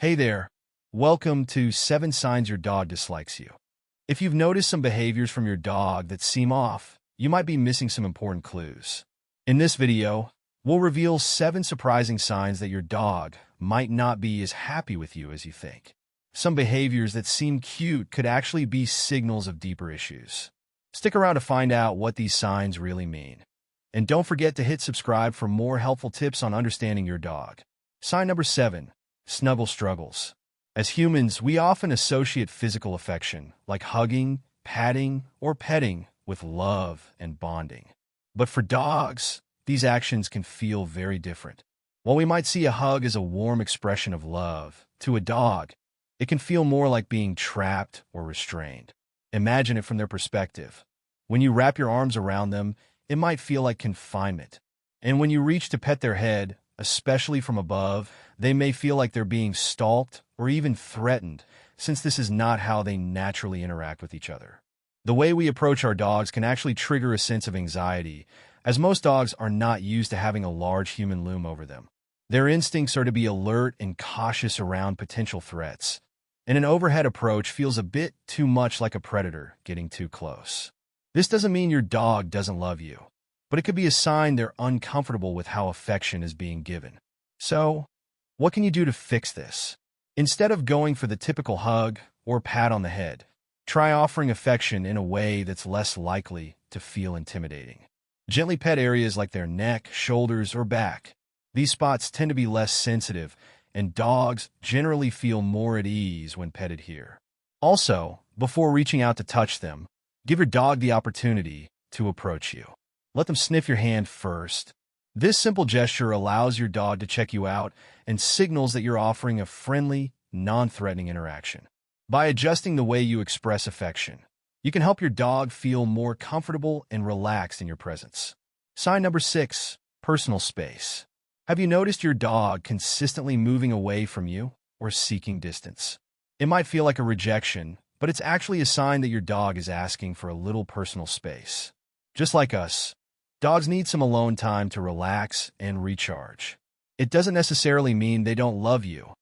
Hey there. Welcome to 7 Signs Your Dog Dislikes You. If you've noticed some behaviors from your dog that seem off, you might be missing some important clues. In this video, we'll reveal 7 surprising signs that your dog might not be as happy with you as you think. Some behaviors that seem cute could actually be signals of deeper issues. Stick around to find out what these signs really mean. And don't forget to hit subscribe for more helpful tips on understanding your dog. Sign number 7. Snuggle struggles. As humans, we often associate physical affection, like hugging, patting, or petting, with love and bonding. But for dogs, these actions can feel very different. While we might see a hug as a warm expression of love, to a dog, it can feel more like being trapped or restrained. Imagine it from their perspective. When you wrap your arms around them, it might feel like confinement. And when you reach to pet their head, especially from above, they may feel like they're being stalked or even threatened, since this is not how they naturally interact with each other. The way we approach our dogs can actually trigger a sense of anxiety, as most dogs are not used to having a large human loom over them. Their instincts are to be alert and cautious around potential threats, and an overhead approach feels a bit too much like a predator getting too close. This doesn't mean your dog doesn't love you, but it could be a sign they're uncomfortable with how affection is being given. So, what can you do to fix this? Instead of going for the typical hug or pat on the head, try offering affection in a way that's less likely to feel intimidating. Gently pet areas like their neck, shoulders, or back. These spots tend to be less sensitive, and dogs generally feel more at ease when petted here. Also, before reaching out to touch them, give your dog the opportunity to approach you. Let them sniff your hand first. This simple gesture allows your dog to check you out and signals that you're offering a friendly, non-threatening interaction. By adjusting the way you express affection, you can help your dog feel more comfortable and relaxed in your presence. Sign number 6. Personal space. Have you noticed your dog consistently moving away from you or seeking distance? It might feel like a rejection, but it's actually a sign that your dog is asking for a little personal space. Just like us, dogs need some alone time to relax and recharge. It doesn't necessarily mean they don't love you.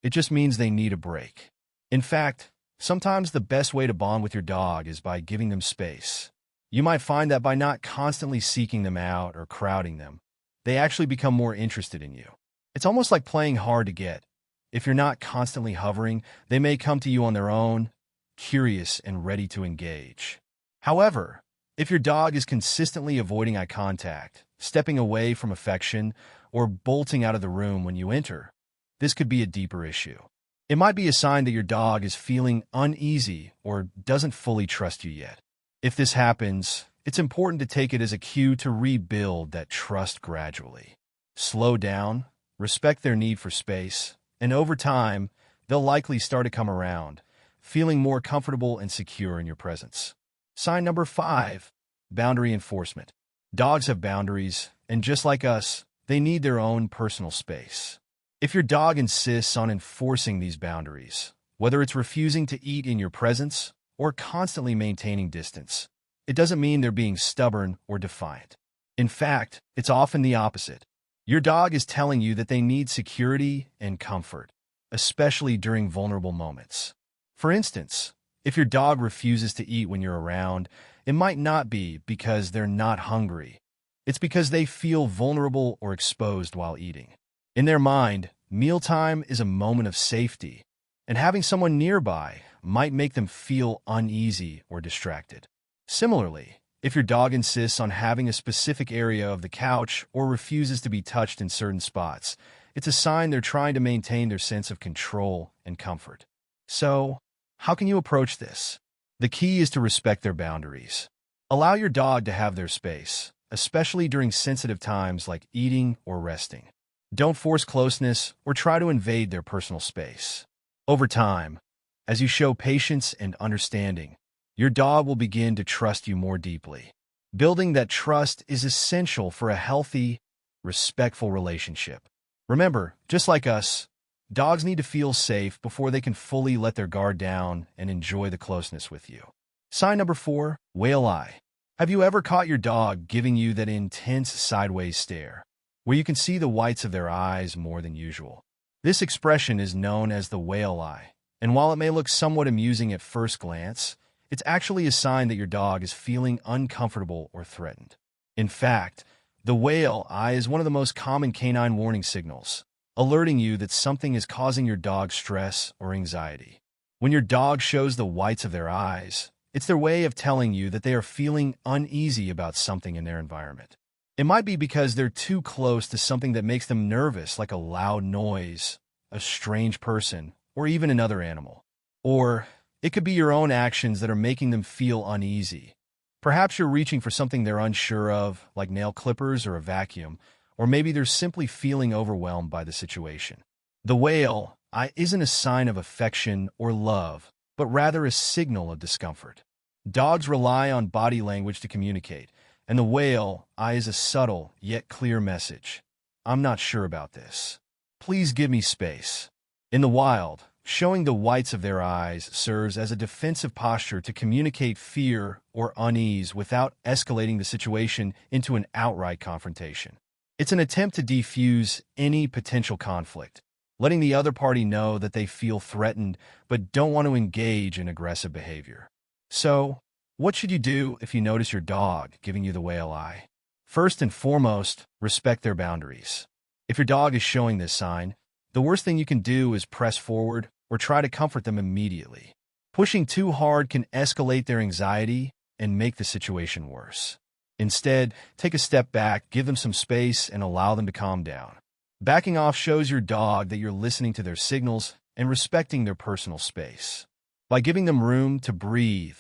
It just means they need a break. In fact, sometimes the best way to bond with your dog is by giving them space. You might find that by not constantly seeking them out or crowding them, they actually become more interested in you. It's almost like playing hard to get. If you're not constantly hovering, they may come to you on their own, curious and ready to engage. However, if your dog is consistently avoiding eye contact, stepping away from affection, or bolting out of the room when you enter, this could be a deeper issue. It might be a sign that your dog is feeling uneasy or doesn't fully trust you yet. If this happens, it's important to take it as a cue to rebuild that trust gradually. Slow down, respect their need for space, and over time, they'll likely start to come around, feeling more comfortable and secure in your presence. Sign number 5. Boundary enforcement. Dogs have boundaries, and just like us, they need their own personal space. If your dog insists on enforcing these boundaries, whether it's refusing to eat in your presence or constantly maintaining distance, it doesn't mean they're being stubborn or defiant. In fact, it's often the opposite. Your dog is telling you that they need security and comfort, especially during vulnerable moments. For instance, if your dog refuses to eat when you're around, it might not be because they're not hungry. It's because they feel vulnerable or exposed while eating. In their mind, mealtime is a moment of safety, and having someone nearby might make them feel uneasy or distracted. Similarly, if your dog insists on having a specific area of the couch or refuses to be touched in certain spots, it's a sign they're trying to maintain their sense of control and comfort. So, how can you approach this? The key is to respect their boundaries. Allow your dog to have their space, especially during sensitive times like eating or resting. Don't force closeness or try to invade their personal space. Over time, as you show patience and understanding, your dog will begin to trust you more deeply. Building that trust is essential for a healthy, respectful relationship. Remember, just like us, dogs need to feel safe before they can fully let their guard down and enjoy the closeness with you. Sign number 4. Whale eye. Have you ever caught your dog giving you that intense sideways stare, where you can see the whites of their eyes more than usual? This expression is known as the whale eye, and while it may look somewhat amusing at first glance, it's actually a sign that your dog is feeling uncomfortable or threatened. In fact, the whale eye is one of the most common canine warning signals, alerting you that something is causing your dog stress or anxiety. When your dog shows the whites of their eyes, it's their way of telling you that they are feeling uneasy about something in their environment. It might be because they're too close to something that makes them nervous, like a loud noise, a strange person, or even another animal. Or it could be your own actions that are making them feel uneasy. Perhaps you're reaching for something they're unsure of, like nail clippers or a vacuum, or maybe they're simply feeling overwhelmed by the situation. The whale eye isn't a sign of affection or love, but rather a signal of discomfort. Dogs rely on body language to communicate, and the whale eye is a subtle yet clear message. I'm not sure about this. Please give me space. In the wild, showing the whites of their eyes serves as a defensive posture to communicate fear or unease without escalating the situation into an outright confrontation. It's an attempt to defuse any potential conflict, letting the other party know that they feel threatened but don't want to engage in aggressive behavior. So, what should you do if you notice your dog giving you the whale eye? First and foremost, respect their boundaries. If your dog is showing this sign, the worst thing you can do is press forward or try to comfort them immediately. Pushing too hard can escalate their anxiety and make the situation worse. Instead, take a step back, give them some space, and allow them to calm down. Backing off shows your dog that you're listening to their signals and respecting their personal space. By giving them room to breathe,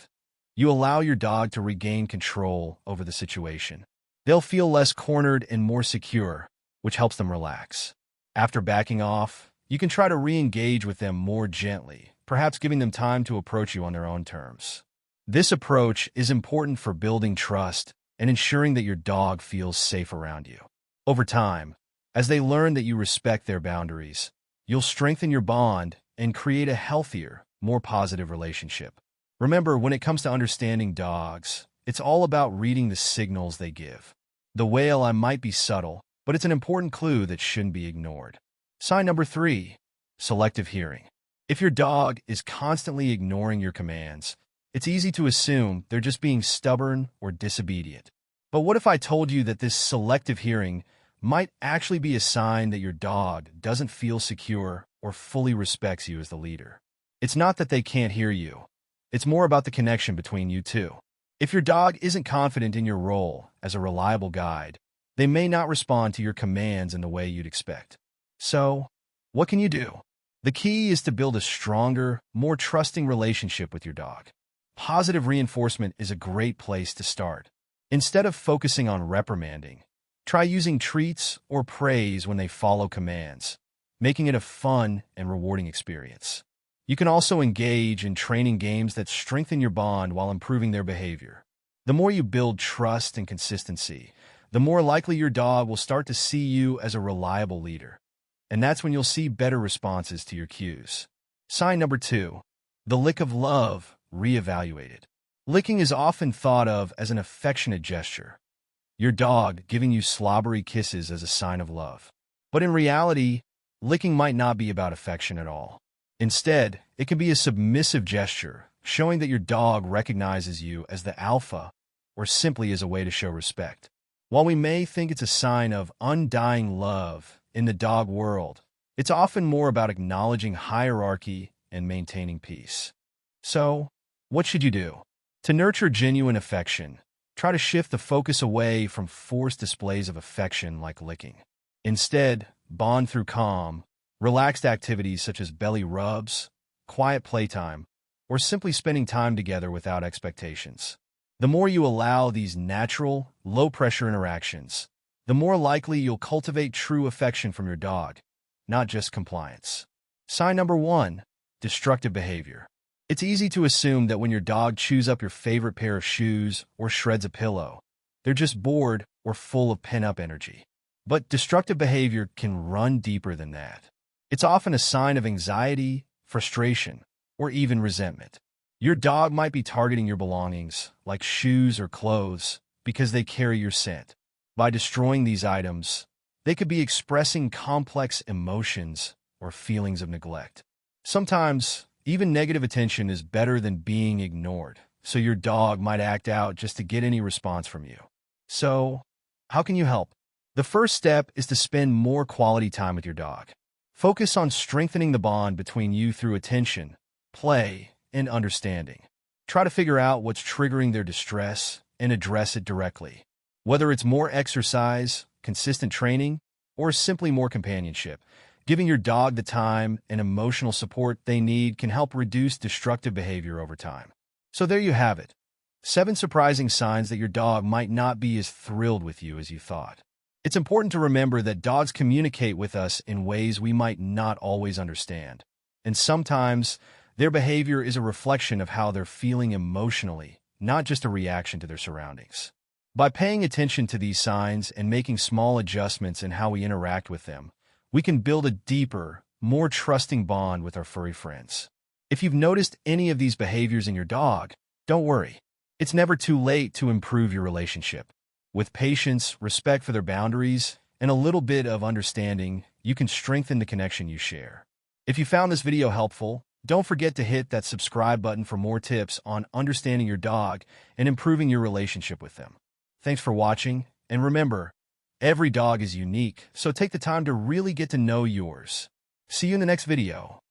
you allow your dog to regain control over the situation. They'll feel less cornered and more secure, which helps them relax. After backing off, you can try to re-engage with them more gently, perhaps giving them time to approach you on their own terms. This approach is important for building trust and ensuring that your dog feels safe around you. Over time, as they learn that you respect their boundaries, you'll strengthen your bond and create a healthier, more positive relationship. Remember, when it comes to understanding dogs, it's all about reading the signals they give. The whale eye might be subtle, but it's an important clue that shouldn't be ignored. Sign number 3, selective hearing. If your dog is constantly ignoring your commands, it's easy to assume they're just being stubborn or disobedient. But what if I told you that this selective hearing might actually be a sign that your dog doesn't feel secure or fully respects you as the leader? It's not that they can't hear you. It's more about the connection between you two. If your dog isn't confident in your role as a reliable guide, they may not respond to your commands in the way you'd expect. So, what can you do? The key is to build a stronger, more trusting relationship with your dog. Positive reinforcement is a great place to start. Instead of focusing on reprimanding, try using treats or praise when they follow commands, making it a fun and rewarding experience. You can also engage in training games that strengthen your bond while improving their behavior. The more you build trust and consistency, the more likely your dog will start to see you as a reliable leader. And that's when you'll see better responses to your cues. Sign number 2, the lick of love reevaluated. Licking is often thought of as an affectionate gesture, your dog giving you slobbery kisses as a sign of love. But in reality, licking might not be about affection at all. Instead, it can be a submissive gesture, showing that your dog recognizes you as the alpha or simply as a way to show respect. While we may think it's a sign of undying love in the dog world, it's often more about acknowledging hierarchy and maintaining peace. So, what should you do? To nurture genuine affection, try to shift the focus away from forced displays of affection like licking. Instead, bond through calm, relaxed activities such as belly rubs, quiet playtime, or simply spending time together without expectations. The more you allow these natural, low-pressure interactions, the more likely you'll cultivate true affection from your dog, not just compliance. Sign number 1, destructive behavior. It's easy to assume that when your dog chews up your favorite pair of shoes or shreds a pillow, they're just bored or full of pent-up energy. But destructive behavior can run deeper than that. It's often a sign of anxiety, frustration, or even resentment. Your dog might be targeting your belongings, like shoes or clothes, because they carry your scent. By destroying these items, they could be expressing complex emotions or feelings of neglect. Sometimes, even negative attention is better than being ignored, so your dog might act out just to get any response from you. So, how can you help? The first step is to spend more quality time with your dog. Focus on strengthening the bond between you through attention, play, and understanding. Try to figure out what's triggering their distress and address it directly. Whether it's more exercise, consistent training, or simply more companionship, giving your dog the time and emotional support they need can help reduce destructive behavior over time. So there you have it. 7 surprising signs that your dog might not be as thrilled with you as you thought. It's important to remember that dogs communicate with us in ways we might not always understand. And sometimes, their behavior is a reflection of how they're feeling emotionally, not just a reaction to their surroundings. By paying attention to these signs and making small adjustments in how we interact with them, we can build a deeper, more trusting bond with our furry friends. If you've noticed any of these behaviors in your dog, don't worry. It's never too late to improve your relationship. With patience, respect for their boundaries, and a little bit of understanding, you can strengthen the connection you share. If you found this video helpful, don't forget to hit that subscribe button for more tips on understanding your dog and improving your relationship with them. Thanks for watching, and remember, every dog is unique, so take the time to really get to know yours. See you in the next video.